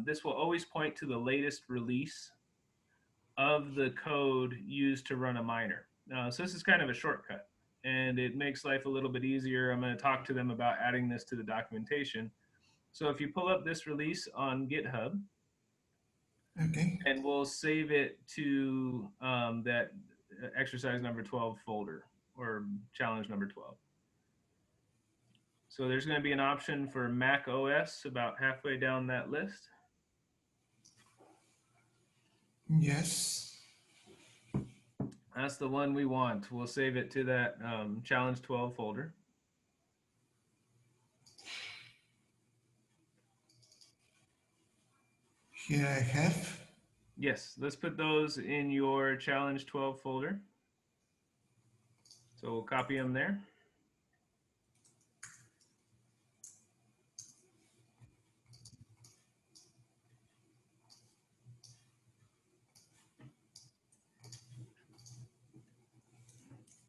this will always point to the latest release of the code used to run a miner. So this is kind of a shortcut, and it makes life a little bit easier. I'm going to talk to them about adding this to the documentation. So if you pull up this release on GitHub, okay, and we'll save it to that exercise number 12 folder, or challenge number 12. So there's going to be an option for Mac OS about halfway down that list. yes. That's the one we want. We'll save it to that challenge 12 folder. Here I have. Yes, let's put those in your challenge 12 folder. So we'll copy them there.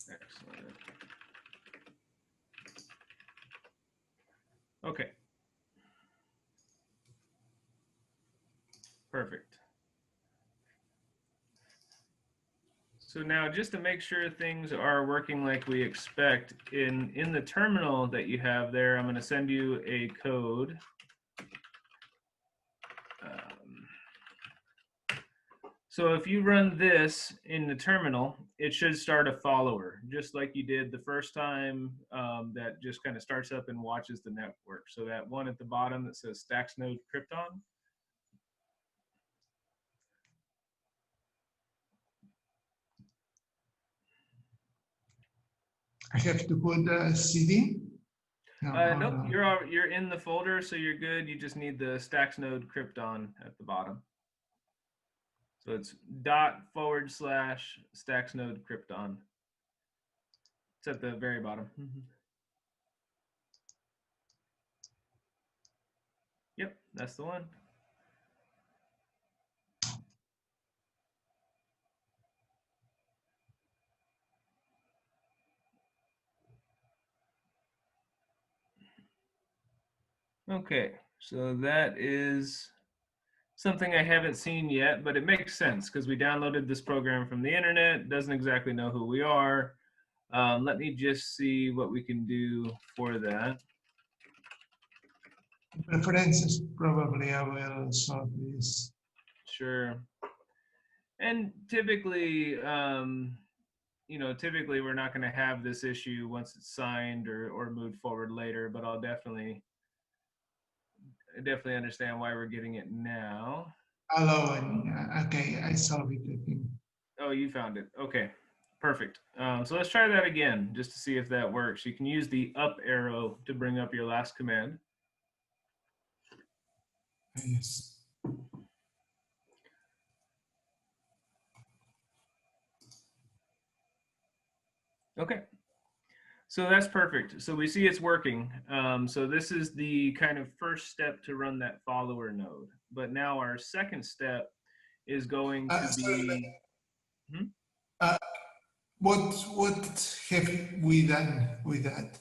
Excellent. Okay. Perfect. So now, just to make sure things are working like we expect, in the terminal that you have there, I'm going to send you a code. So if you run this in the terminal, it should start a follower, just like you did the first time, that just kind of starts up and watches the network. So that one at the bottom that says STX node Krypton. I have to put a CD? Nope, you're in the folder, so you're good. You just need the STX node Krypton at the bottom. So it's ./STX node Krypton. It's at the very bottom. Yep, that's the one. Okay, so that is something I haven't seen yet, but it makes sense because we downloaded this program from the internet. It doesn't exactly know who we are. Let me just see what we can do for that. Preferences, probably I will solve this. Sure. And typically, typically we're not going to have this issue once it's signed or moved forward later, but I definitely understand why we're getting it now. Allowing, okay, I solved it, I think. Oh, you found it. Okay, perfect. So let's try that again just to see if that works. You can use the up arrow to bring up your last command. Yes. Okay, so that's perfect. So we see it's working. So this is the kind of first step to run that follower node. But now our second step is going to be... What have we done with that?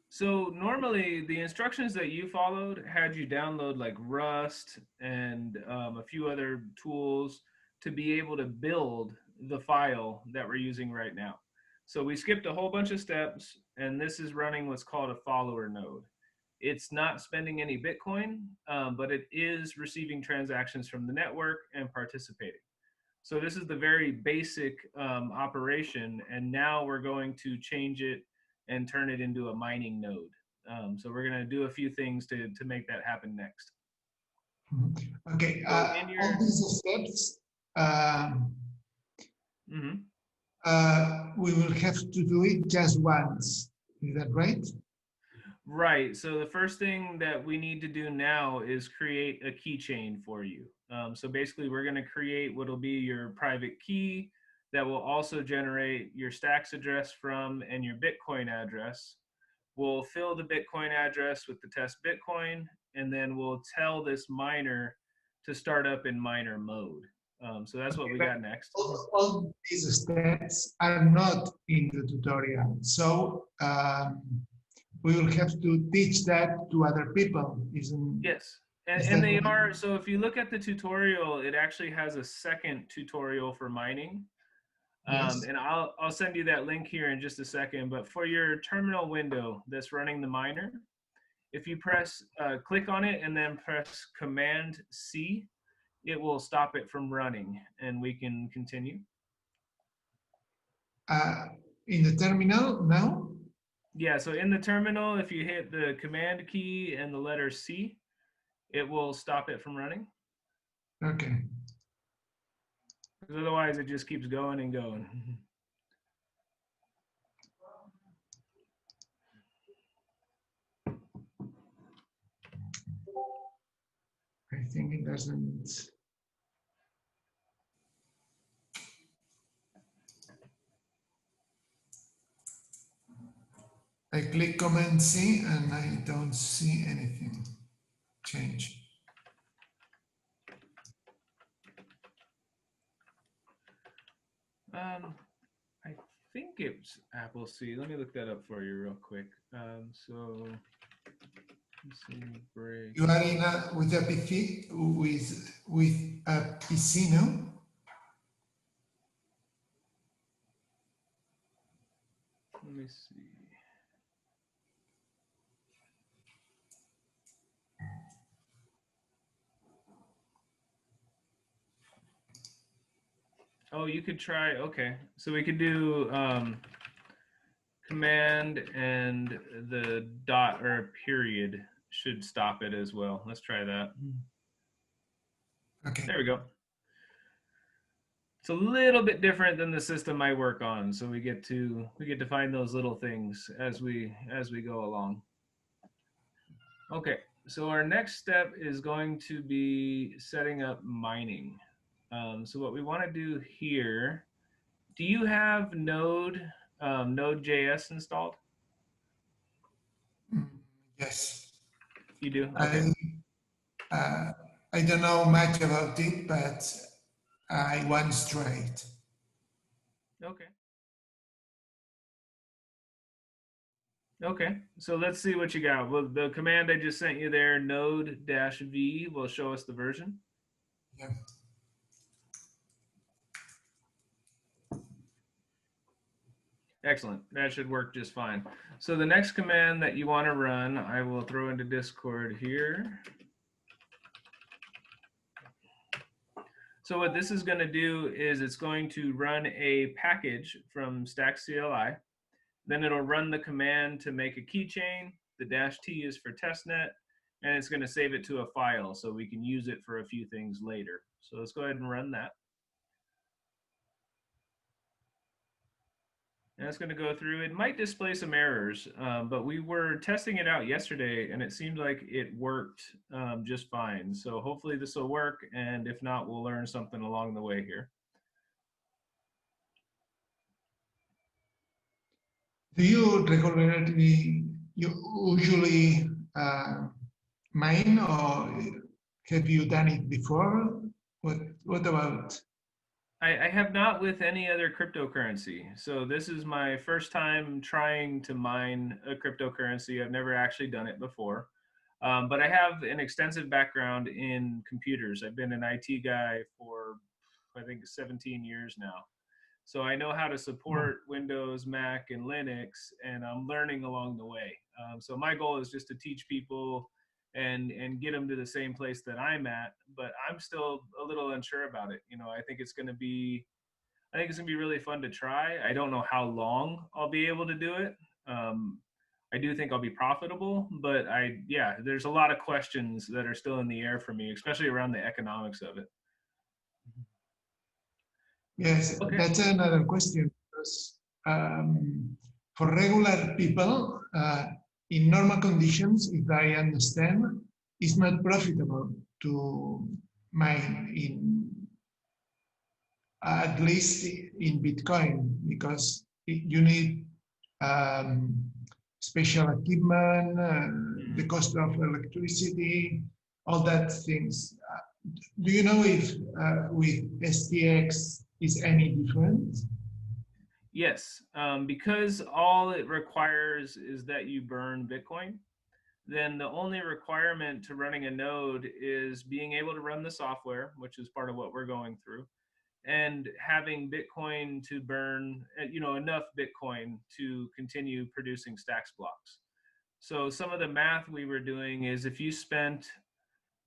So normally the instructions that you followed had you download like Rust and a few other tools to be able to build the file that we're using right now. So we skipped a whole bunch of steps, and this is running what's called a follower node. It's not spending any Bitcoin, but it is receiving transactions from the network and participating. So this is the very basic operation, and now we're going to change it and turn it into a mining node. So we're going to do a few things to make that happen next. Okay, So all these steps, we will have to do it just once. Is that right? Right. So the first thing that we need to do now is create a keychain for you. So basically, we're going to create what will be your private key that will also generate your STX address from and your Bitcoin address. We'll fill the Bitcoin address with the test Bitcoin, and then we'll tell this miner to start up in miner mode. So that's what we got next. All these steps are not in the tutorial. So we will have to teach that to other people, isn't? Yes. Is And that they what are, so if you look at the tutorial, it actually has a second tutorial for mining. yes? And I'll send you that link here in just a second. But for your terminal window that's running the miner, if you press click on it and then press Command C, it will stop it from running, and we can continue. In the terminal now? Yeah, so in the terminal, if you hit the Command key and the letter C, it will stop it from running. Okay. Because otherwise, it just keeps going and going. I think it doesn't. I click Command C and I don't see anything change. I think it's Apple C. Let me look that up for you real quick. So let's see, break. You are in with a PC with a PC, no? Let me see. Oh, you could try. Okay, so we could do command and the dot or a period should stop it as well. Let's try that. Okay. There we go. It's a little bit different than the system I work on, so we get to find those little things as we go along. Okay, so our next step is going to be setting up mining. So what we want to do here, do you have Node.js installed? Yes. You do? Okay. I don't know much about it, but I once tried. Okay. Okay, so let's see what you got. Well, the command I just sent you there, node-v, will show us the version. Yeah. Excellent. That should work just fine. So the next command that you want to run, I will throw into Discord here. So what this is going to do is it's going to run a package from Stack CLI. Then it'll run the command to make a keychain. The -t is for testnet, and it's going to save it to a file so we can use it for a few things later. So let's go ahead and run that. And it's going to go through. It might display some errors, but we were testing it out yesterday, and it seemed like it worked just fine. So hopefully this will work, and if not, we'll learn something along the way here. Do you regularly, you usually mine, or have you done it before? What about? I have not with any other cryptocurrency. So this is my first time trying to mine a cryptocurrency. I've never actually done it before. But I have an extensive background in computers. I've been an IT guy for, I think, 17 years now. So I know how to support Windows, Mac, and Linux, and I'm learning along the way. So my goal is just to teach people and get them to the same place that I'm at. But I'm still a little unsure about it. You know, I think it's going to be really fun to try. I don't know how long I'll be able to do it. I do think I'll be profitable, but there's a lot of questions that are still in the air for me, especially around the economics of it. Yes, Okay. that's another question, because for regular people, in normal conditions, if I understand, it's not profitable to mine in, at least in Bitcoin, because you need special equipment, the cost of electricity, all that things. Do you know if with STX is any different? Yes, because all it requires is that you burn Bitcoin. then the only requirement to running a node is being able to run the software, which is part of what we're going through, and having Bitcoin to burn, enough Bitcoin to continue producing stacks blocks. So some of the math we were doing is if you spent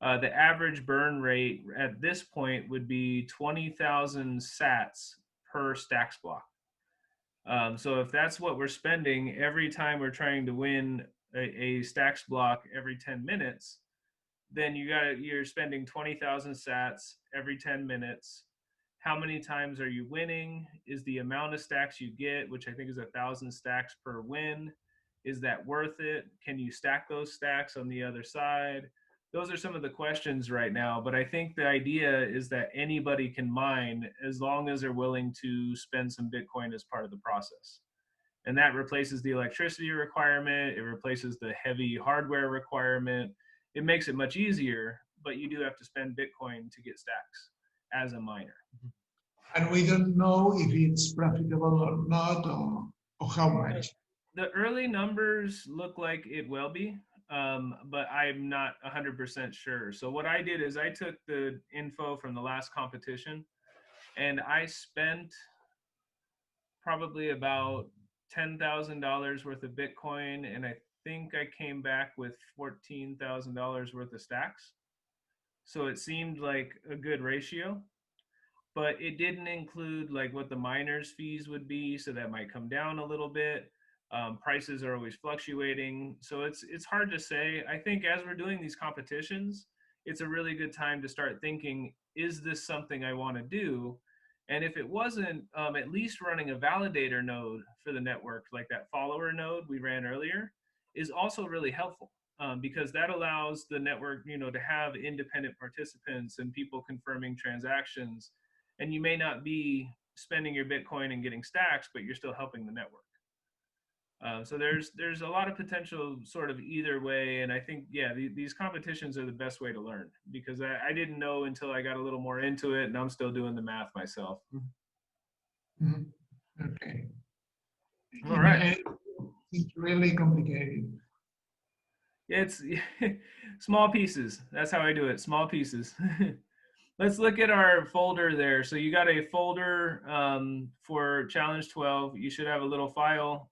the average burn rate at this point would be 20,000 sats per stacks block. So if that's what we're spending every time we're trying to win a stacks block every 10 minutes, then you're spending 20,000 sats every 10 minutes. How many times are you winning? Is the amount of stacks you get, which I think is 1,000 stacks per win, is that worth it? Can you stack those stacks on the other side? Those are some of the questions right now, but I think the idea is that anybody can mine as long as they're willing to spend some Bitcoin as part of the process. And that replaces the electricity requirement, it replaces the heavy hardware requirement. It makes it much easier, but you do have to spend Bitcoin to get stacks as a miner. And we don't know if it's profitable or not, or how much. The early numbers look like it will be, but I'm not 100% sure. So what I did is I took the info from the last competition and I spent probably about $10,000 worth of Bitcoin, and I think I came back with $14,000 worth of stacks. So it seemed like a good ratio, but it didn't include like what the miners' fees would be, so that might come down a little bit. Prices are always fluctuating, so it's hard to say. I think as we're doing these competitions, it's a really good time to start thinking, is this something I want to do? And if it wasn't, at least running a validator node for the network, like that follower node we ran earlier, is also really helpful, because that allows the network, to have independent participants and people confirming transactions. And you may not be spending your Bitcoin and getting stacks, but you're still helping the network. So there's a lot of potential sort of either way, and I think these competitions are the best way to learn, because I didn't know until I got a little more into it, and I'm still doing the math myself. Mm-hmm. Okay. All right. It's really complicated. It's small pieces. That's how I do it. Small pieces. Let's look at our folder there. So you got a folder for challenge 12. You should have a little file.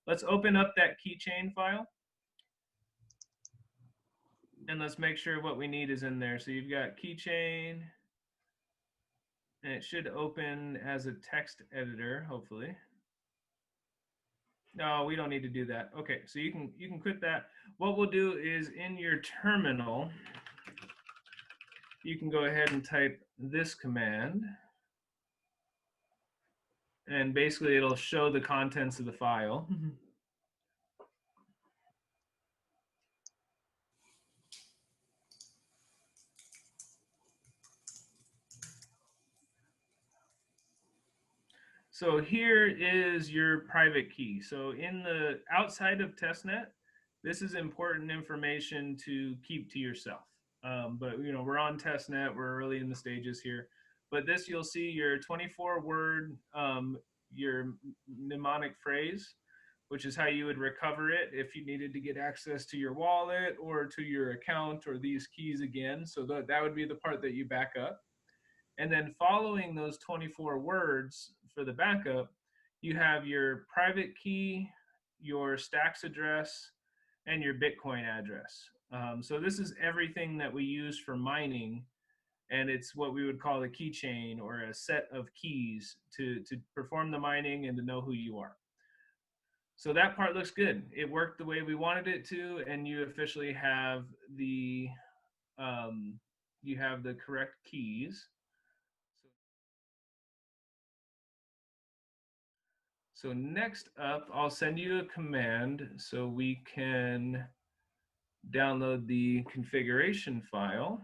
Let's open up that keychain file. And let's make sure what we need is in there. So you've got keychain, and it should open as a text editor, hopefully. No, we don't need to do that. Okay, so you can quit that. What we'll do is in your terminal, you can go ahead and type this command. And basically it'll show the contents of the file. So here is your private key. So in the outside of testnet, this is important information to keep to yourself. But we're on testnet, we're early in the stages here. But this, you'll see your 24-word, your mnemonic phrase, which is how you would recover it if you needed to get access to your wallet or to your account or these keys again. So that would be the part that you back up. And then following those 24 words for the backup, you have your private key, your stacks address, and your Bitcoin address. So this is everything that we use for mining, and it's what we would call a keychain, or a set of keys to perform the mining and to know who you are. So that part looks good. It worked the way we wanted it to, and you officially have the correct keys. So next up, I'll send you a command so we can download the configuration file.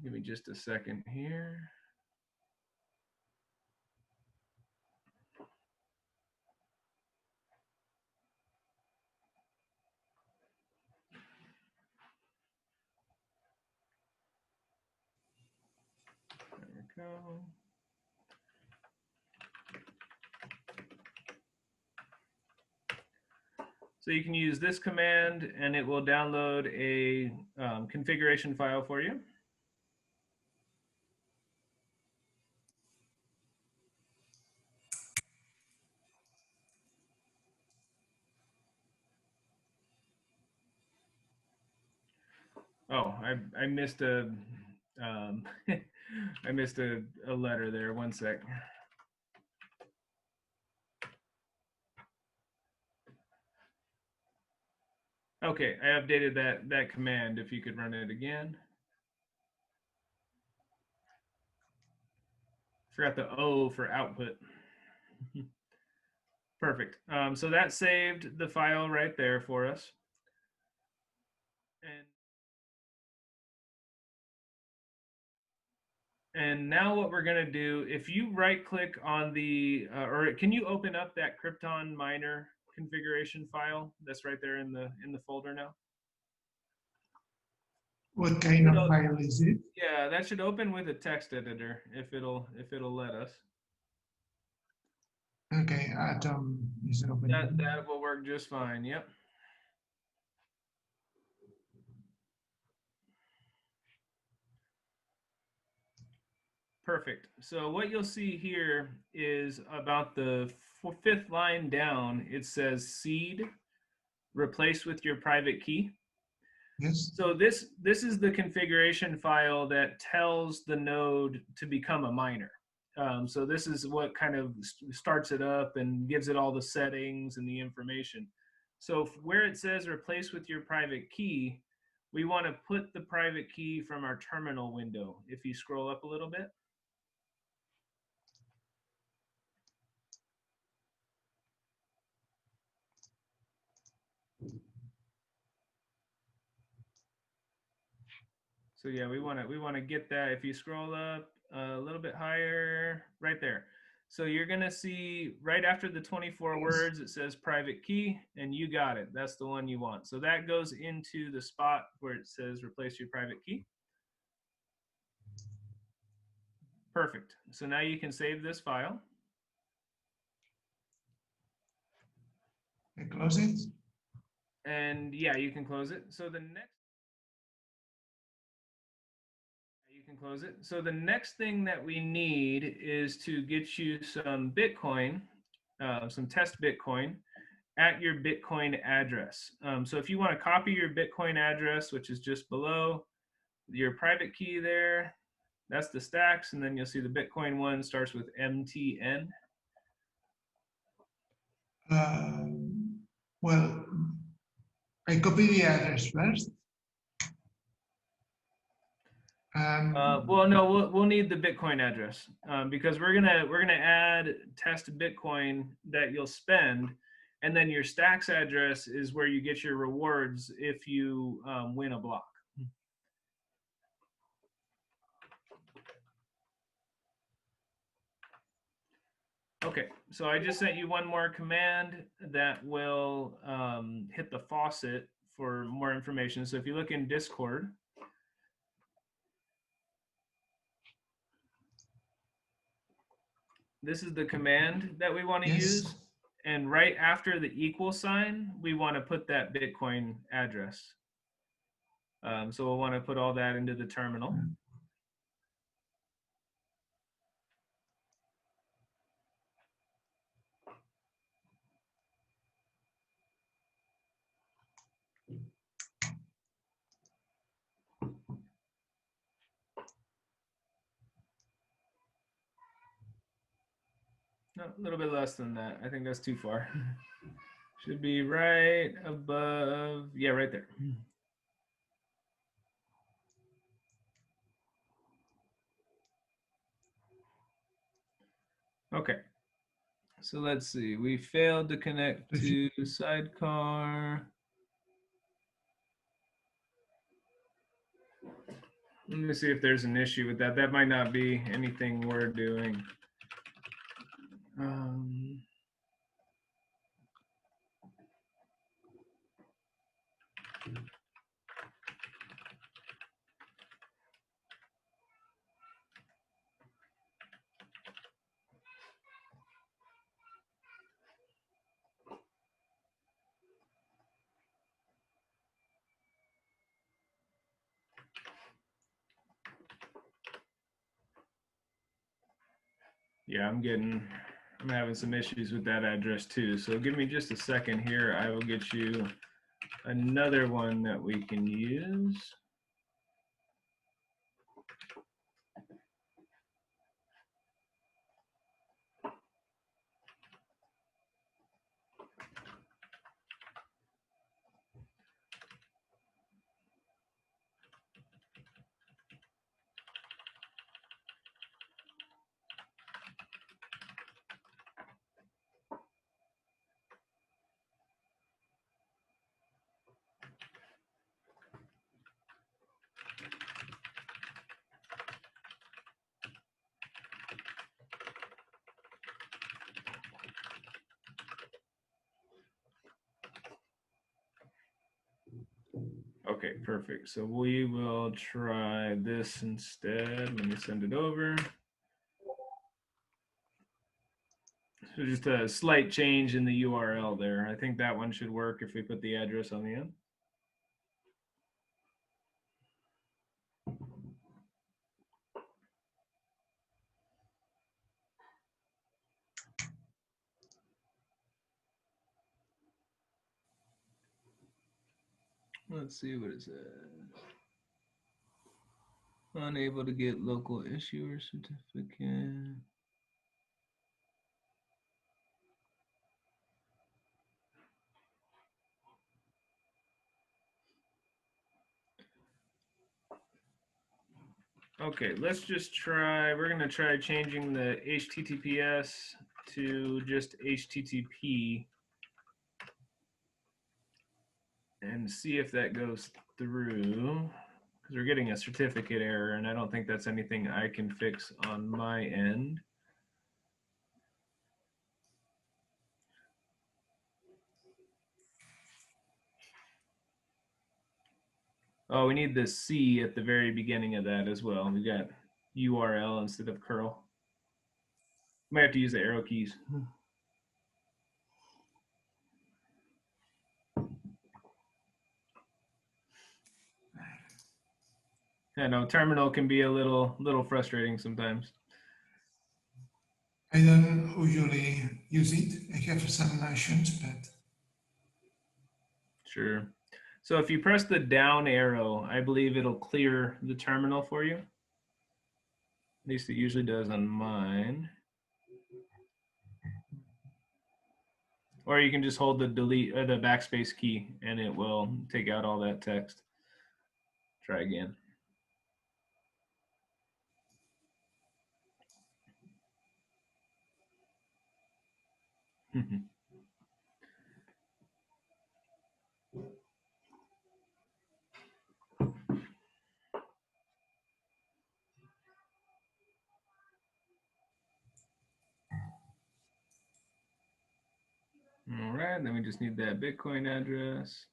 Give me just a second here. There we go. So you can use this command and it will download a configuration file for you. Oh, I missed a I missed a letter there. One sec. Okay, I updated that command. If you could run it again. Forgot the O for output. Perfect. So that saved the file right there for us. And now what we're going to do, if you right click on the, or can you open up that Krypton miner configuration file that's right there in the folder now? What kind of file is it? Yeah, that should open with a text editor if it'll let us. Okay, Atom is open. That will work just fine. Yep. Perfect. So what you'll see here is about the fifth line down, it says seed replace with your private key. Yes. So this is the configuration file that tells the node to become a miner. So this is what kind of starts it up and gives it all the settings and the information. So where it says replace with your private key, we want to put the private key from our terminal window. If you scroll up a little bit. So yeah, we want to get that. If you scroll up a little bit higher, right there. So you're gonna see right after the 24 words, it says private key, and you got it. That's the one you want. So that goes into the spot where it says replace your private key. Perfect. So now you can save this file. I close it. And yeah, you can close it. So the next close it. So the next thing that we need is to get you some Bitcoin, some test Bitcoin at your Bitcoin address. So if you want to copy your Bitcoin address, which is just below your private key there, that's the stacks. And then you'll see the Bitcoin one starts with MTN. Well, I copy the address first. Well, no, we'll need the Bitcoin address because we're gonna add test Bitcoin that you'll spend, and then your stacks address is where you get your rewards if you win a block. Okay, so I just sent you one more command that will hit the faucet for more information. So if you look in Discord. This is the command that we want to use. And right after the equal sign, we want to put that Bitcoin address. So we'll want to put all that into the terminal. No, a little bit less than that. I think that's too far. Should be right above. Yeah, right there. Okay. So let's see. We failed to connect to sidecar. Let me see if there's an issue with that. That might not be anything we're doing. Yeah, I'm having some issues with that address too. So give me just a second here. I will get you another one that we can use. Okay, perfect. So we will try this instead. Let me send it over. So just a slight change in the URL there. I think that one should work if we put the address on the end. Let's see what it says. Unable to get local issuer certificate. Okay, let's just try, we're gonna try changing the HTTPS to just HTTP and see if that goes through, because we're getting a certificate error and I don't think that's anything I can fix on my end. Oh, we need the C at the very beginning of that as well. We got URL instead of curl. Might have to use the arrow keys. I know terminal can be a little frustrating sometimes. I don't usually use it. I have some notions, but Sure. So if you press the down arrow, I believe it'll clear the terminal for you. At least it usually does on mine. Or you can just hold the delete or the backspace key and it will take out all that text. Try again. All right, then we just need that Bitcoin address.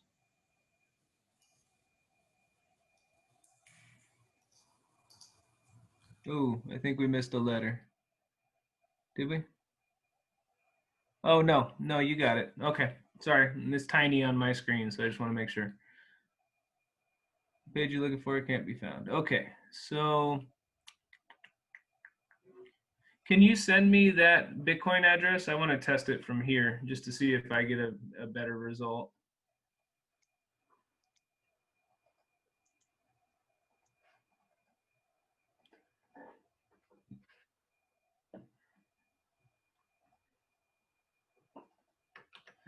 Ooh, I think we missed a letter. Did we? Oh, no, you got it. Okay, sorry, it's tiny on my screen, so I just want to make sure. The page you're looking for can't be found. Okay, so can you send me that Bitcoin address? I want to test it from here just to see if I get a better result.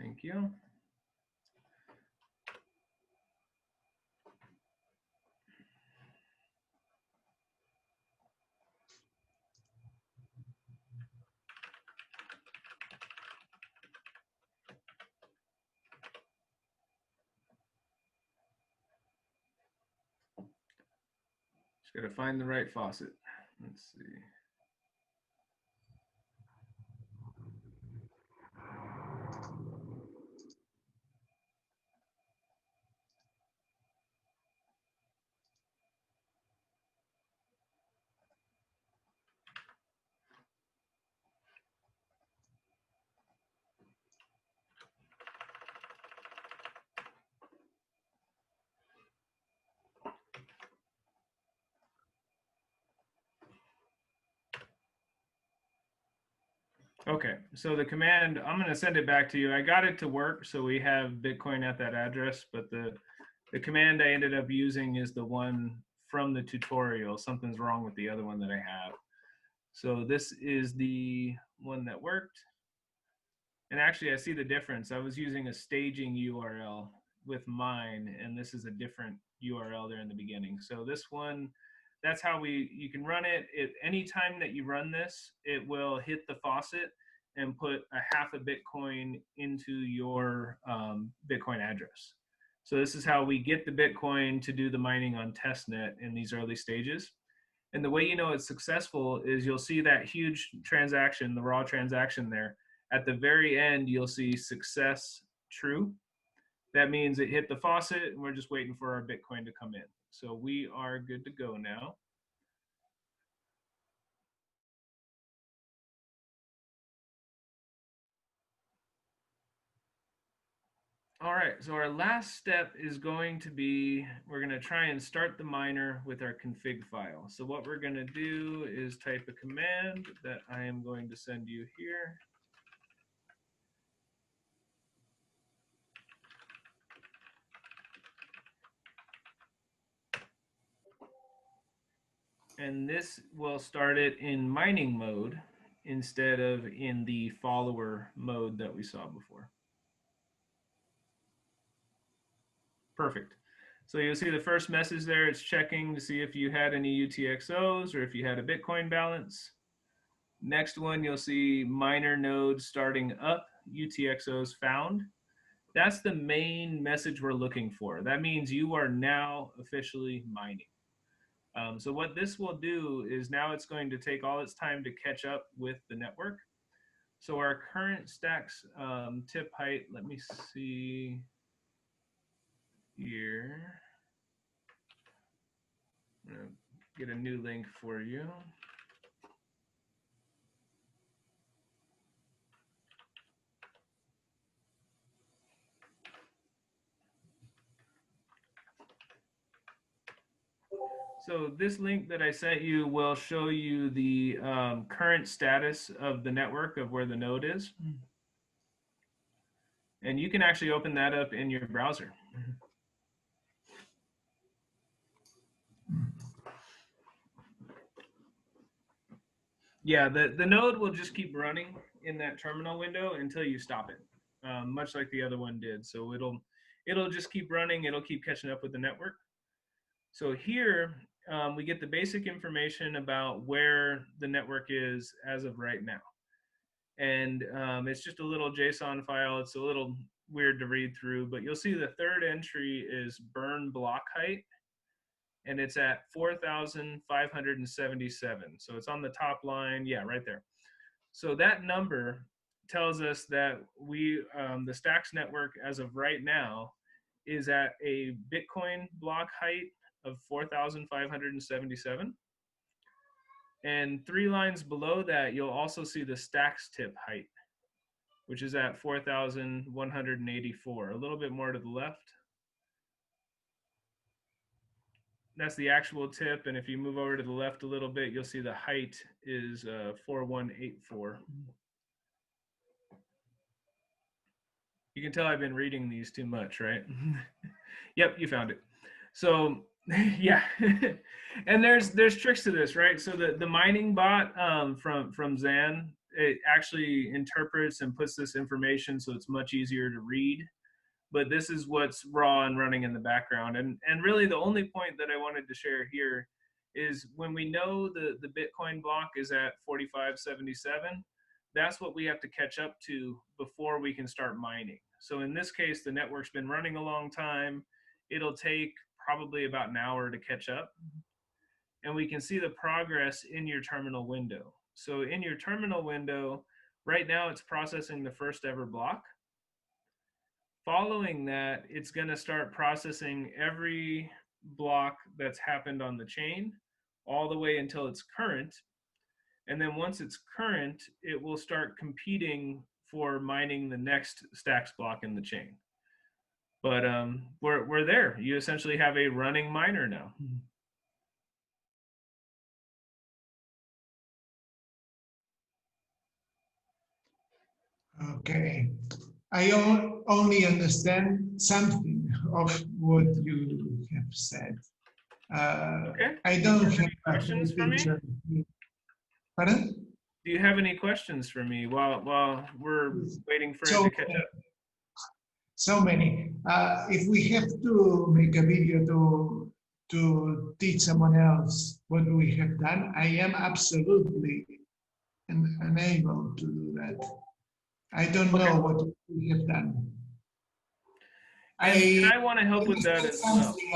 Thank you. Just got to find the right faucet. Let's see. Okay, so the command, I'm going to send it back to you. I got it to work, so we have Bitcoin at that address, but the command I ended up using is the one from the tutorial. Something's wrong with the other one that I have. So this is the one that worked. And actually, I see the difference. I was using a staging URL with mine, and this is a different URL there in the beginning. So this one, that's how you can run it. Anytime that you run this, it will hit the faucet and put a half a Bitcoin into your Bitcoin address. So this is how we get the Bitcoin to do the mining on testnet in these early stages. And the way you know it's successful is you'll see that huge transaction, the raw transaction there. At the very end, you'll see success true. That means it hit the faucet and we're just waiting for our Bitcoin to come in. So we are good to go now. All right, so our last step is going to be, we're going to try and start the miner with our config file. So what we're going to do is type a command that I am going to send you here. And this will start it in mining mode instead of in the follower mode that we saw before. Perfect. So you'll see the first message there. It's checking to see if you had any UTXOs or if you had a Bitcoin balance. Next one, you'll see miner node starting up, UTXOs found. That's the main message we're looking for. That means you are now officially mining. So what this will do is now it's going to take all its time to catch up with the network. So our current stacks tip height, let me see here. I'm gonna get a new link for you. So this link that I sent you will show you the current status of the network of where the node is. And you can actually open that up in your browser. Yeah, the node will just keep running in that terminal window until you stop it, much like the other one did. So it'll just keep running. It'll keep catching up with the network. So here we get the basic information about where the network is as of right now. And it's just a little JSON file. It's a little weird to read through, but you'll see the third entry is burn block height, and it's at 4,577. So it's on the top line, yeah, right there. So that number tells us that the Stacks network as of right now is at a Bitcoin block height of 4,577. And 3 lines below that, you'll also see the Stacks tip height, which is at 4,184, a little bit more to the left. That's the actual tip, and if you move over to the left a little bit, you'll see the height is 4,184. You can tell I've been reading these too much, right? Yep, you found it. So yeah, and there's tricks to this, right? So the mining bot from Zan, it actually interprets and puts this information so it's much easier to read. But this is what's raw and running in the background. And really the only point that I wanted to share here is when we know the Bitcoin block is at 4577, that's what we have to catch up to before we can start mining. So in this case, the network's been running a long time. It'll take probably about an hour to catch up. And we can see the progress in your terminal window. So in your terminal window, right now it's processing the first ever block. Following that, it's going to start processing every block that's happened on the chain all the way until it's current. And then once it's current, it will start competing for mining the next Stacks block in the chain. But we're there. You essentially have a running miner now. Okay. I only understand something of what you have said. Okay. I Do you don't have have any a full questions for me? picture. Pardon? Do you have any questions for me while we're waiting for it So to catch up? so many. If we have to make a video to teach someone else what we have done, I am absolutely unable to do that. I don't Okay. know what we have done. And I I want to help with that understand as well. something.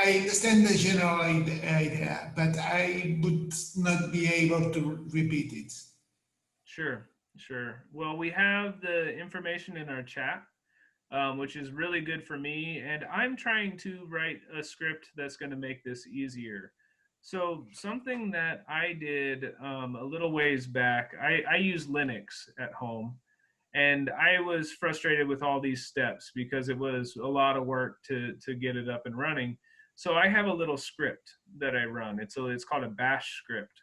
I understand the general idea, but I would not be able to repeat it. Sure, sure. Well, we have the information in our chat, which is really good for me. And I'm trying to write a script that's going to make this easier. So, something that I did a little ways back, I use Linux at home. And I was frustrated with all these steps because it was a lot of work to get it up and running. So I have a little script that I run. It's called a bash script.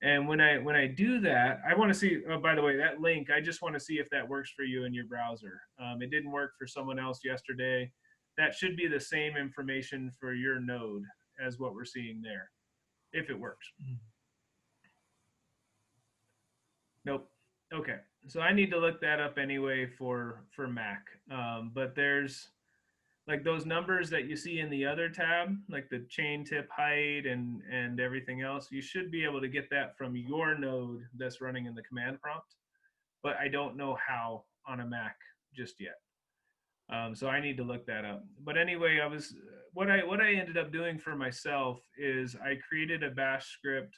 And when I do that, I want to see. Oh, by the way, that link. I just want to see if that works for you in your browser. It didn't work for someone else yesterday. That should be the same information for your node as what we're seeing there, if it works. Nope. Okay. So I need to look that up anyway for Mac. But there's like those numbers that you see in the other tab, like the chain tip height and everything else. You should be able to get that from your node that's running in the command prompt. But I don't know how on a Mac just yet. So I need to look that up. But anyway, I was what I ended up doing for myself is I created a bash script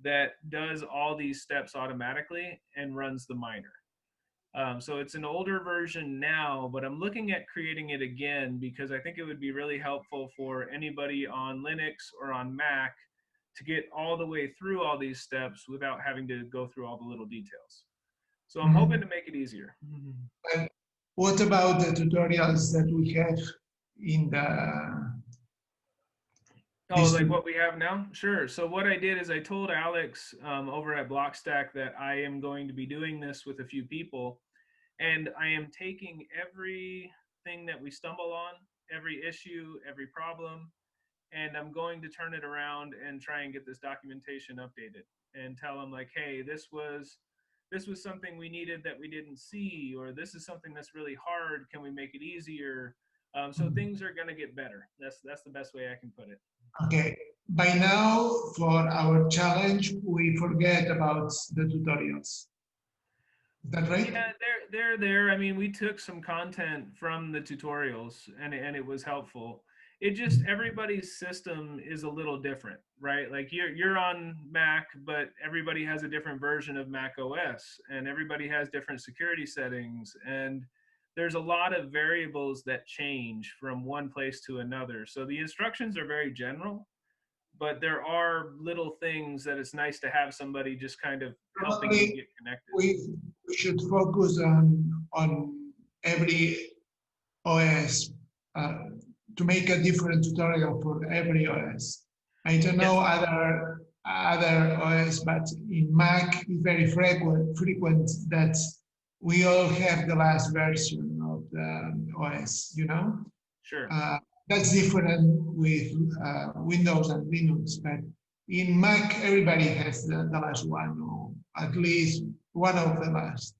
that does all these steps automatically and runs the miner. So it's an older version now, but I'm looking at creating it again because I think it would be really helpful for anybody on Linux or on Mac to get all the way through all these steps without having to go through all the little details. So I'm hoping Mhm. to make it easier. And what about the tutorials that we have in the Oh, this like what we have now? Sure. So what I did is I told Alex over at Blockstack that I am going to be doing this with a few people, and I am taking everything that we stumble on, every issue, every problem, and I'm going to turn it around and try and get this documentation updated and tell them like, hey, this was something we needed that we didn't see, or this is something that's really hard. Can we make it easier? So things are going to get better. That's the best way I can put it. Okay. By now, for our challenge, we forget about the tutorials. Is that right? Yeah, they're there. I mean, we took some content from the tutorials and it was helpful. It just everybody's system is a little different, right? Like you're on Mac, but everybody has a different version of Mac OS and everybody has different security settings and there's a lot of variables that change from one place to another. So the instructions are very general, but there are little things that it's nice to have somebody just kind of helping you Probably get connected. we should focus on every OS to make a different tutorial for every OS. I don't know Yes. other OS, but in Mac it's very frequent that we all have the last version of the OS. You know, Sure. uh, that's different with Windows and Linux, but in Mac everybody has the last one, or at least one of the last.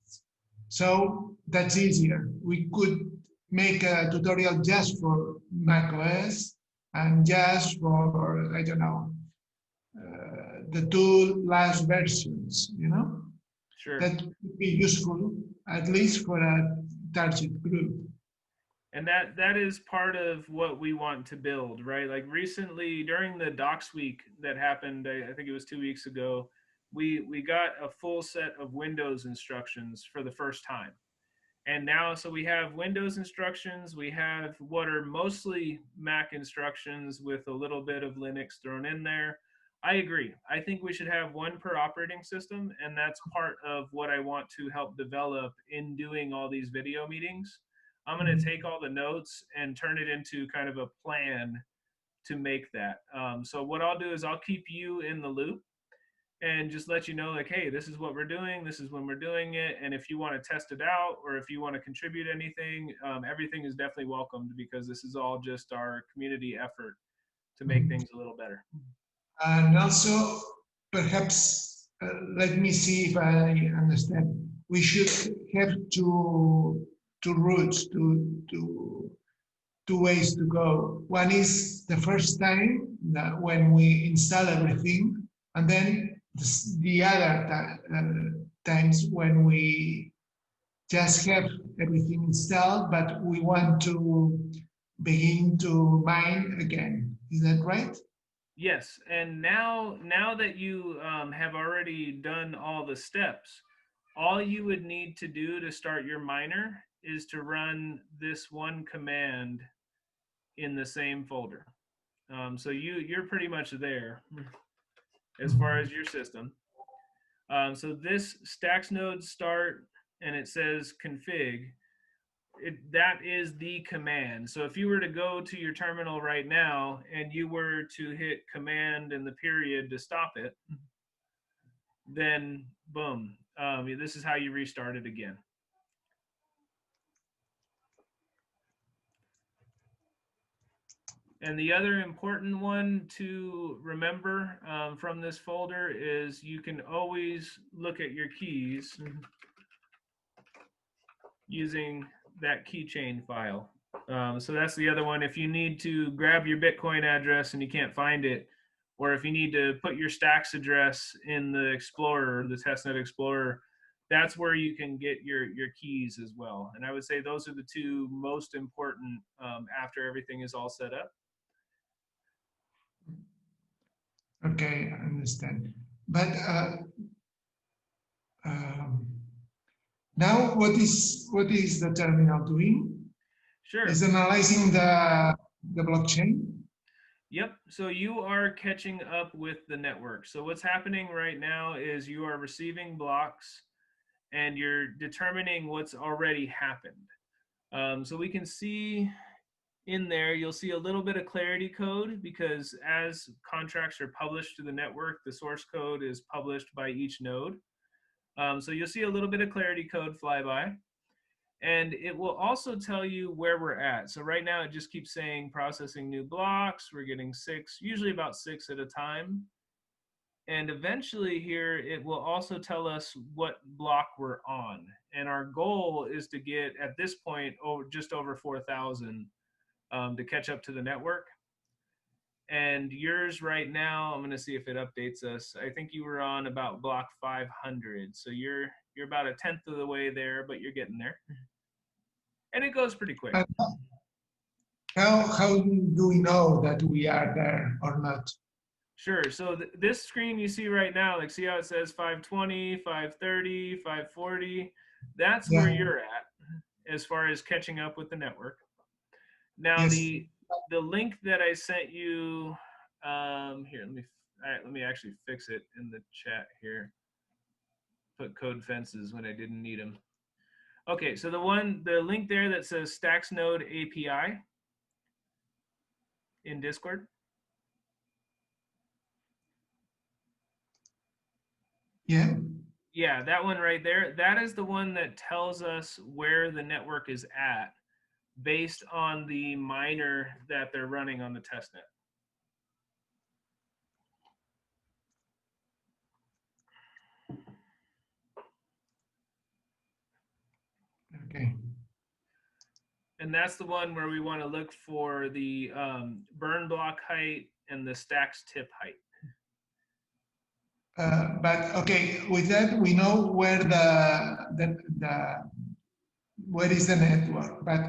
So that's easier. We could make a tutorial just for macOS and just for, I don't know, the two last versions, you know? Sure. That would be useful, at least for a target group. And that is part of what we want to build, right? Like recently during the Docs week that happened, I think it was 2 weeks ago, we got a full set of Windows instructions for the first time. And now, so we have Windows instructions, we have what are mostly Mac instructions with a little bit of Linux thrown in there. I agree. I think we should have one per operating system, and that's part of what I want to help develop in doing all these video meetings. I'm going to take all the notes and turn it into kind of a plan to make that. So what I'll do is I'll keep you in the loop and just let you know like, hey, this is what we're doing, this is when we're doing it, and if you want to test it out or if you want to contribute anything, everything is definitely welcomed, because this is all just our community effort to make things a little better. And also, perhaps, let me see if I understand. We should have two routes, two ways to go. One is the first time that when we install everything, and then the other times when we just have everything installed, but we want to begin to mine again. Is that right? Yes, and now that you have already done all the steps, all you would need to do to start your miner is to run this one command in the same folder. So you're pretty much there as far as your system. So this stacks node start, and it says config. That is the command. So if you were to go to your terminal right now and you were to hit command and the period to stop it, then boom, this is how you restart it again. And the other important one to remember from this folder is you can always look at your keys using that keychain file. So that's the other one. If you need to grab your Bitcoin address and you can't find it, or if you need to put your stacks address in the Explorer, the testnet Explorer, that's where you can get your keys as well. And I would say those are the two most important after everything is all set up. Okay, I understand. But now, what is the terminal doing? Sure. Is analyzing the blockchain. Yep. So you are catching up with the network. So what's happening right now is you are receiving blocks and you're determining what's already happened. So we can see in there, you'll see a little bit of clarity code, because as contracts are published to the network, the source code is published by each node. So you'll see a little bit of clarity code fly by. And it will also tell you where we're at. So right now it just keeps saying processing new blocks. We're getting 6, usually about 6 at a time. And eventually here, it will also tell us what block we're on. And our goal is to get, at this point, just over 4,000 to catch up to the network. And yours right now, I'm going to see if it updates us. I think you were on about block 500. So you're about a 10th of the way there, but you're getting there. And it goes pretty quick. How do we know that we are there or not? Sure. So this screen you see right now, like see how it says 520, 530, 540? That's where you're at as far as catching up with the network. Now Yes. the link that I sent you, here, let me actually fix it in the chat here. Put code fences when I didn't need them. Okay, so the link there that says Stacks Node API in Discord. Yeah. Yeah, that one right there. That is the one that tells us where the network is at based on the miner that they're running on the testnet. Okay. And that's the one where we want to look for the burn block height and the stacks tip height. But okay, with that we know where where is the network, but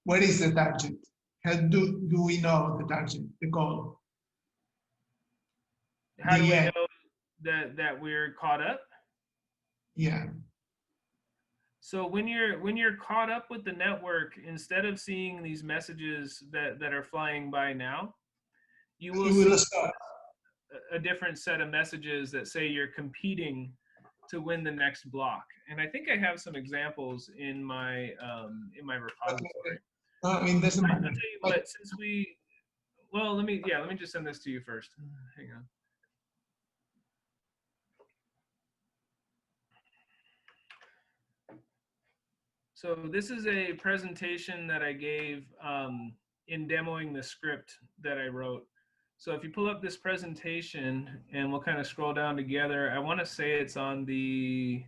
where is the target? How do we know the target, the goal? How do we know that we're caught up? Yeah. So when you're caught up with the network, instead of seeing these messages that are flying by now, you will see a different set of messages that say you're competing to win the next block. And I think I have some examples in my repository. I mean, doesn't matter. I'll tell you what, since let me just send this to you first. Hang on. So this is a presentation that I gave in demoing the script that I wrote. So if you pull up this presentation and we'll kind of scroll down together, I want to say it's on the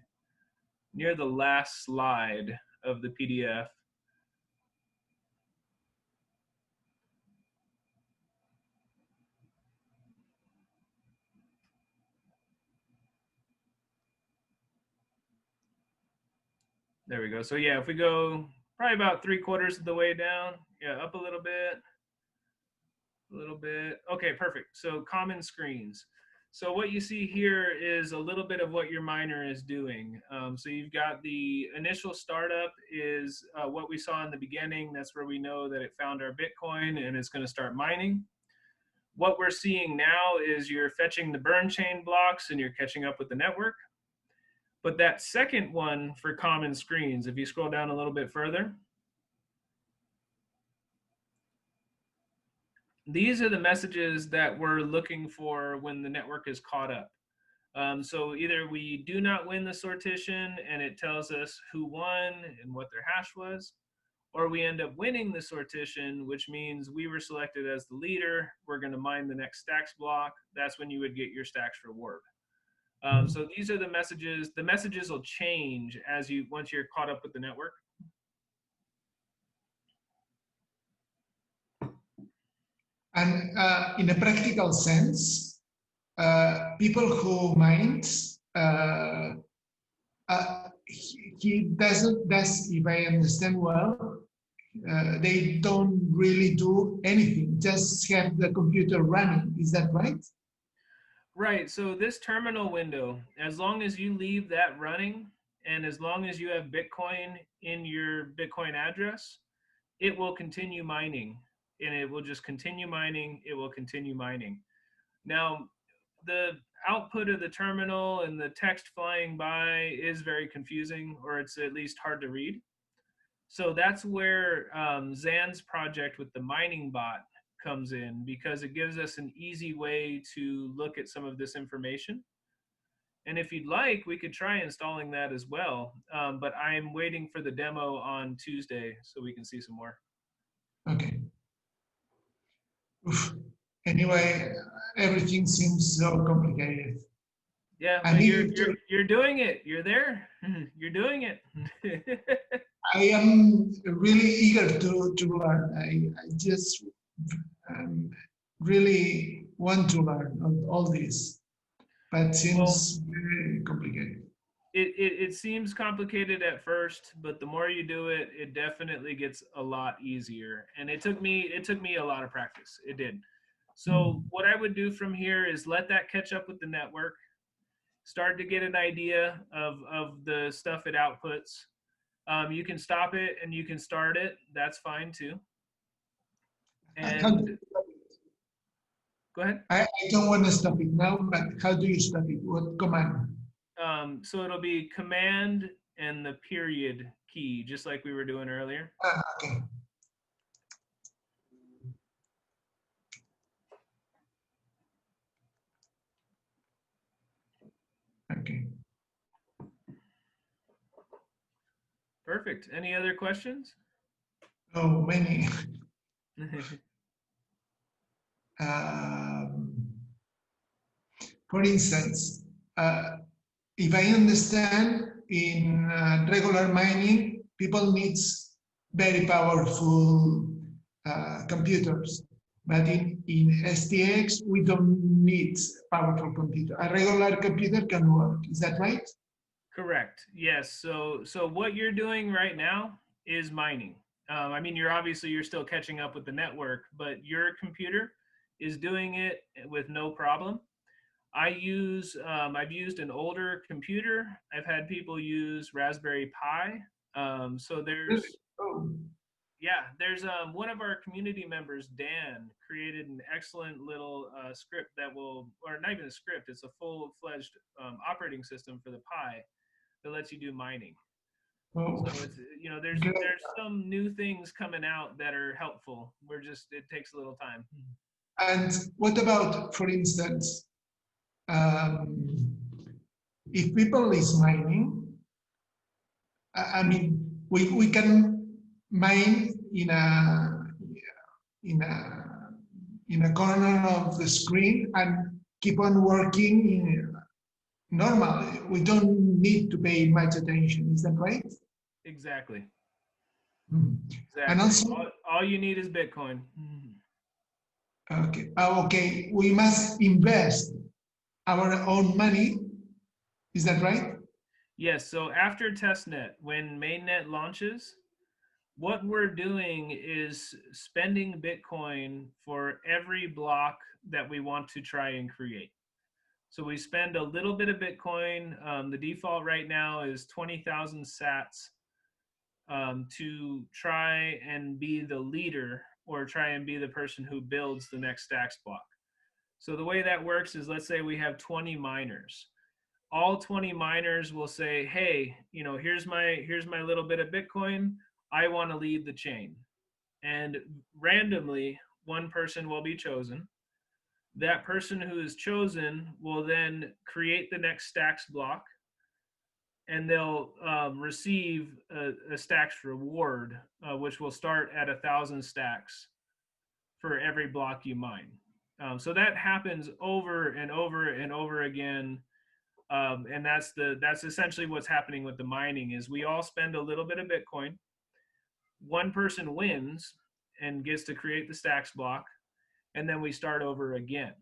near the last slide of the PDF. There we go. So yeah, if we go probably about 3/4 of the way down, yeah, up a little bit. Okay, perfect. So common screens. So what you see here is a little bit of what your miner is doing. So you've got the initial startup is what we saw in the beginning. That's where we know that it found our Bitcoin and it's going to start mining. What we're seeing now is you're fetching the burn chain blocks and you're catching up with the network. But that second one for common screens, if you scroll down a little bit further, these are the messages that we're looking for when the network is caught up. So either we do not win the sortition and it tells us who won and what their hash was, or we end up winning the sortition, which means we were selected as the leader. We're going to mine the next stacks block. That's when you would get your stacks reward. So these are the messages. The messages will change as you once you're caught up with the network. And in a practical sense, people who mind, he doesn't, if I understand well, they don't really do anything, just have the computer running. Is that right? Right. So this terminal window, as long as you leave that running, and as long as you have Bitcoin in your Bitcoin address, it will continue mining, and it will just continue mining. It will continue mining. Now, the output of the terminal and the text flying by is very confusing, or it's at least hard to read. So that's where Zan's project with the mining bot comes in, because it gives us an easy way to look at some of this information. And if you'd like, we could try installing that as well. But I'm waiting for the demo on Tuesday so we can see some more. Okay. Oof. Anyway, everything seems so complicated. Yeah, but you're doing it. You're there. You're doing it. I am really eager to learn. I just really want to learn all this, but it seems very complicated. It seems complicated at first, but the more you do it, it definitely gets a lot easier. And it took me a lot of practice. It did. So what I would do from here is let that catch up with the network, start to get an idea of the stuff it outputs. You can stop it and you can start it. That's fine too. And go ahead. I don't want to stop it now, but how do you stop it? What command? So it'll be command and the period key, just like we were doing earlier. Okay. Okay. Perfect. Any other questions? Oh, many. For instance, if I understand, in regular mining, people need very powerful computers. But in STX, we don't need powerful computer. A regular computer can work. Is that right? Correct. Yes. So what you're doing right now is mining. I mean, you're still catching up with the network, but your computer is doing it with no problem. I've used an older computer. I've had people use Raspberry Pi. So there's one of our community members, Dan, created an excellent little script that will, or not even a script, it's a full-fledged operating system for the Pi that lets you do mining. So it's, there's some new things coming out that are helpful. It takes a little time. And what about, for instance, if people is mining, I mean, we can mine in a in a corner of the screen and keep on working in normal. We don't need to pay much attention. Is that right? Exactly. Mhm. And Exactly. also, All you need is Bitcoin. okay, okay, we must invest our own money. Is that right? Yes. So after testnet, when mainnet launches, what we're doing is spending Bitcoin for every block that we want to try and create. So we spend a little bit of Bitcoin. The default right now is 20,000 sats to try and be the leader or try and be the person who builds the next stacks block. So the way that works is, let's say we have 20 miners. All 20 miners will say, hey, here's my little bit of Bitcoin. I want to lead the chain. And randomly, one person will be chosen. That person who is chosen will then create the next stacks block, and they'll receive a stacks reward, which will start at 1,000 stacks for every block you mine. So that happens over and over and over again, and that's essentially what's happening with the mining. Is we all spend a little bit of Bitcoin. One person wins and gets to create the stacks block, and then we start over again.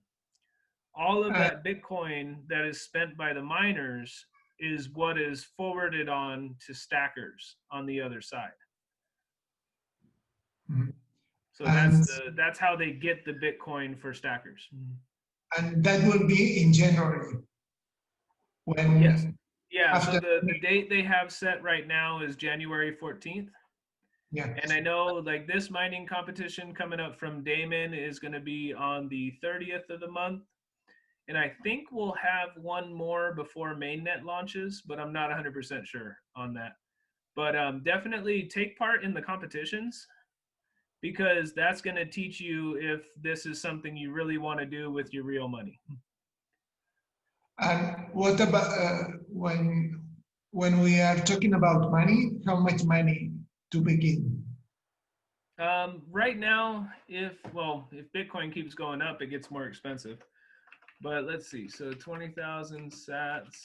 All of Uh, that Bitcoin that is spent by the miners is what is forwarded on to stackers on the other side. mhm. So and that's how they get the Bitcoin for stackers. and that will be in January Yes. when Yeah, so after the date they have set right now is January 14th. yeah. And I know like this mining competition coming up from Damon is going to be on the 30th of the month. And I think we'll have one more before mainnet launches, but I'm not 100% sure on that. But definitely take part in the competitions, because that's going to teach you if this is something you really want to do with your real money. And what about when we are talking about money? How much money to begin? Right now, if Bitcoin keeps going up, it gets more expensive. But let's see. So 20,000 sats.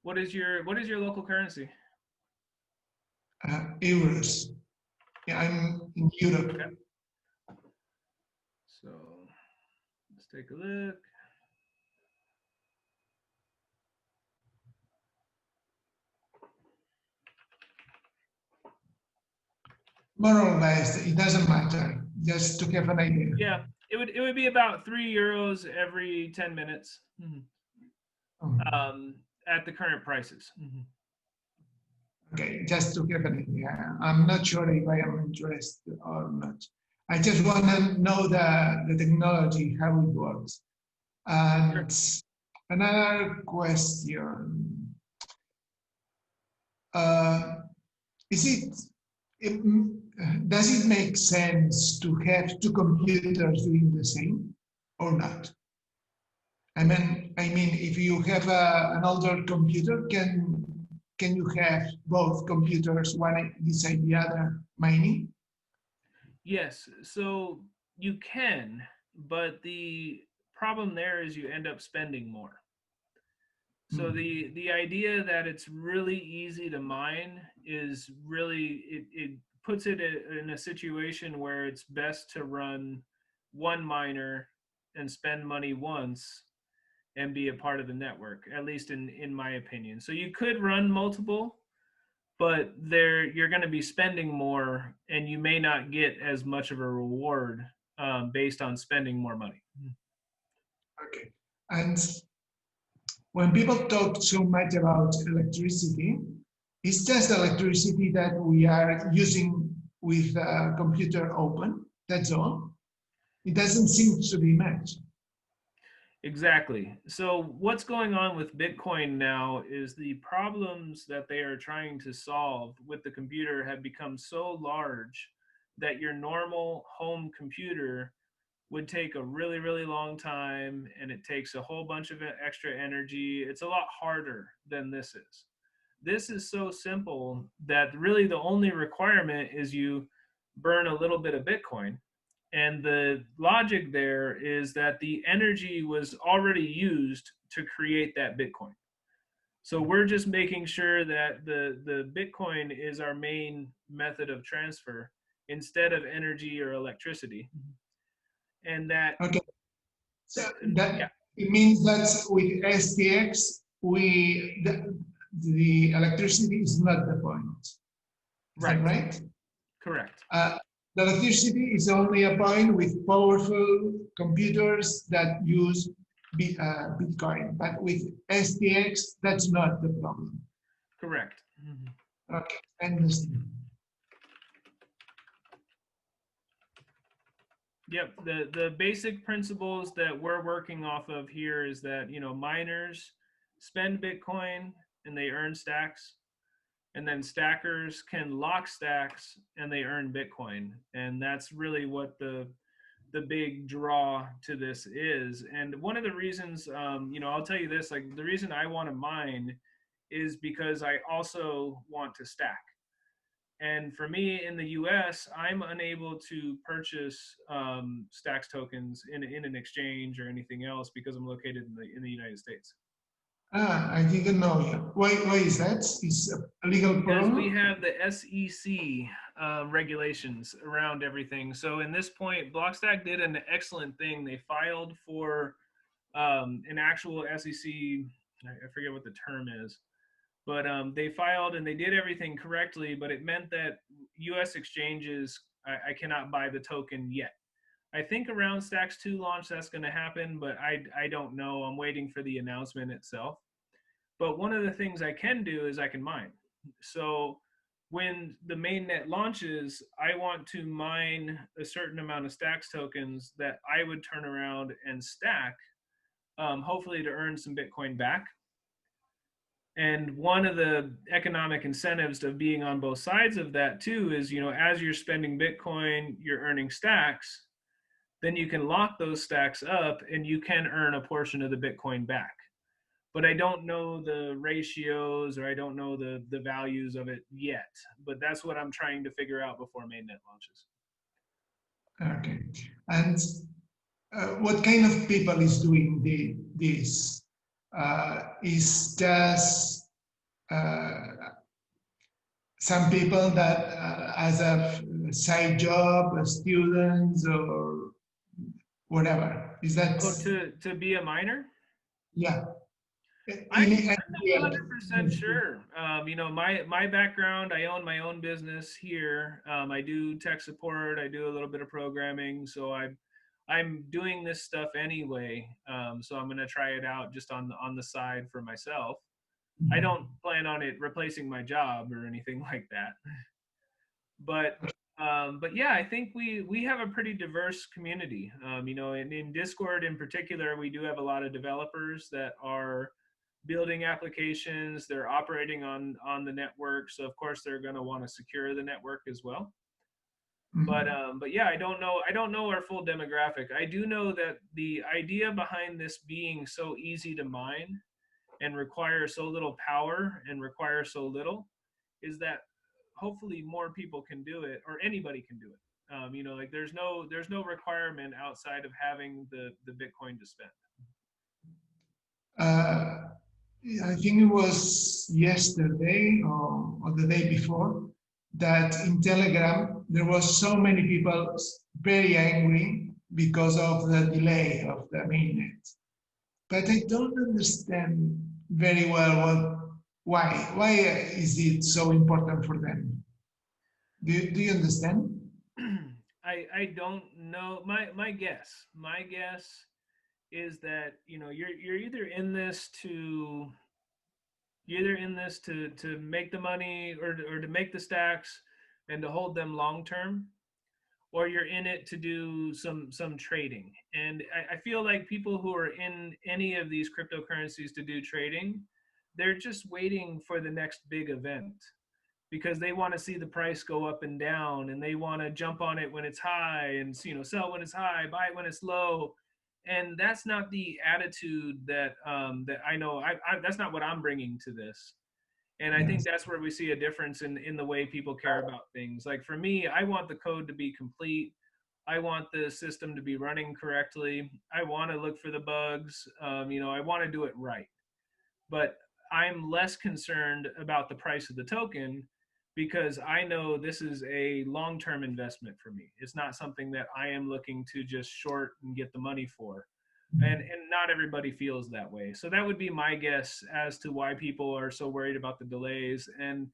What is your local currency? Euros. Yeah, I'm in Europe. Okay. So let's take a look. More or less, it doesn't matter. Just to have an idea. Yeah, it would be about €3 every 10 minutes. Oh, At the current prices. okay, just to have an idea. I'm not sure if I am interested or not. I just want to know the technology, how it works. Sure. And another question. Uh, is does it make sense to have two computers doing the same or not? I mean, if you have an older computer, can you have both computers, one beside the other, mining? Yes, so you can, but the problem there is you end up spending more. So Hmm. the idea that it's really easy to mine is really it puts it in a situation where it's best to run one miner and spend money once and be a part of the network, at least in my opinion. So you could run multiple, but you're going to be spending more, and you may not get as much of a reward based on spending more money. Okay. And when people talk so much about electricity, it's just electricity that we are using with a computer open. That's all. It doesn't seem to be much. Exactly. So what's going on with Bitcoin now is the problems that they are trying to solve with the computer have become so large that your normal home computer would take a really, really long time, and it takes a whole bunch of extra energy. It's a lot harder than this is. This is so simple that really the only requirement is you burn a little bit of Bitcoin. And the logic there is that the energy was already used to create that Bitcoin. So we're just making sure that the Bitcoin is our main method of transfer instead of energy or electricity. And that, Okay. So yeah, that it means that with STX, the electricity is not the point. Is that right, right? correct. The electricity is only a point with powerful computers that use Bitcoin, but with STX, that's not the problem. Correct. Okay, I understand. Yep. The basic principles that we're working off of here is that, miners spend Bitcoin and they earn stacks, and then stackers can lock stacks and they earn Bitcoin. And that's really what the big draw to this is. And one of the reasons, I'll tell you this, like the reason I want to mine is because I also want to stack. And for me in the US, I'm unable to purchase Stacks tokens in an exchange or anything else because I'm located in the United States. I didn't know. Why is that? Is a legal Because we problem? have the SEC regulations around everything. So in this point, Blockstack did an excellent thing. They filed for an actual SEC, I forget what the term is, but they filed and they did everything correctly, but it meant that US exchanges, I cannot buy the token yet. I think around Stacks 2 launch that's going to happen, but I don't know. I'm waiting for the announcement itself. But one of the things I can do is I can mine. So when the mainnet launches, I want to mine a certain amount of Stacks tokens that I would turn around and stack, hopefully to earn some Bitcoin back. And one of the economic incentives of being on both sides of that too is, as you're spending Bitcoin, you're earning stacks, then you can lock those stacks up and you can earn a portion of the Bitcoin back. But I don't know the ratios or I don't know the values of it yet. But that's what I'm trying to figure out before mainnet launches. Okay. And what kind of people is doing this? Is just some people that as a side job, students or whatever? Is that, Oh, to be a miner? yeah? I'm In, not 100% sure. My background, I own my own business here. I do tech support. I do a little bit of programming. So I'm doing this stuff anyway. So I'm gonna try it out just on the side for myself. I don't plan on it replacing my job or anything like that. But yeah, I think we have a pretty diverse community. In Discord in particular, we do have a lot of developers that are building applications. They're operating on the network, so of course they're going to want to secure the network as well. But yeah, I don't know our full demographic. I do know that the idea behind this being so easy to mine and require so little power and require so little is that hopefully more people can do it or anybody can do it. Like there's no requirement outside of having the Bitcoin to spend. uh, I think it was yesterday or the day before that in Telegram there was so many people very angry because of the delay of the mainnet. But I don't understand very well why. Why is it so important for them? Do you understand? I don't know. My guess is that you're either in this to make the money or to make the stacks and to hold them long term, or you're in it to do some trading. And I feel like people who are in any of these cryptocurrencies to do trading, they're just waiting for the next big event because they want to see the price go up and down, and they want to jump on it when it's high and sell when it's high, buy it when it's low. And that's not the attitude that I know. That's not what I'm bringing to this. And I think that's where we see a difference in the way people care about things. Like for me, I want the code to be complete. I want the system to be running correctly. I want to look for the bugs. I want to do it right. But I'm less concerned about the price of the token because I know this is a long-term investment for me. It's not something that I am looking to just short and get the money for. And not everybody feels that way. So that would be my guess as to why people are so worried about the delays. And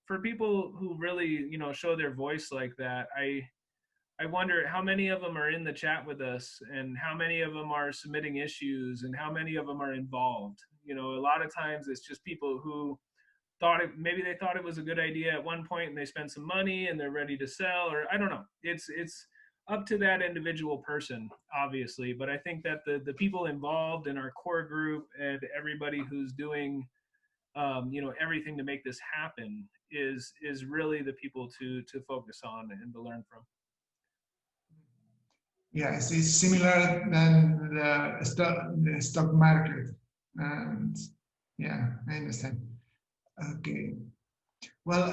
for people who really, show their voice like that, I wonder how many of them are in the chat with us and how many of them are submitting issues and how many of them are involved. A lot of times it's just people who maybe they thought it was a good idea at one point and they spent some money and they're ready to sell, or I don't know. It's up to that individual person, obviously. But I think that the people involved in our core group and everybody who's doing everything to make this happen is really the people to focus on and to learn from. Yes, it's similar than the stock market, and yeah, I understand. Okay, well,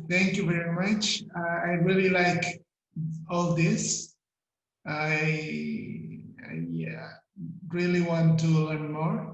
thank you very much. I really like all this. I really want to learn more.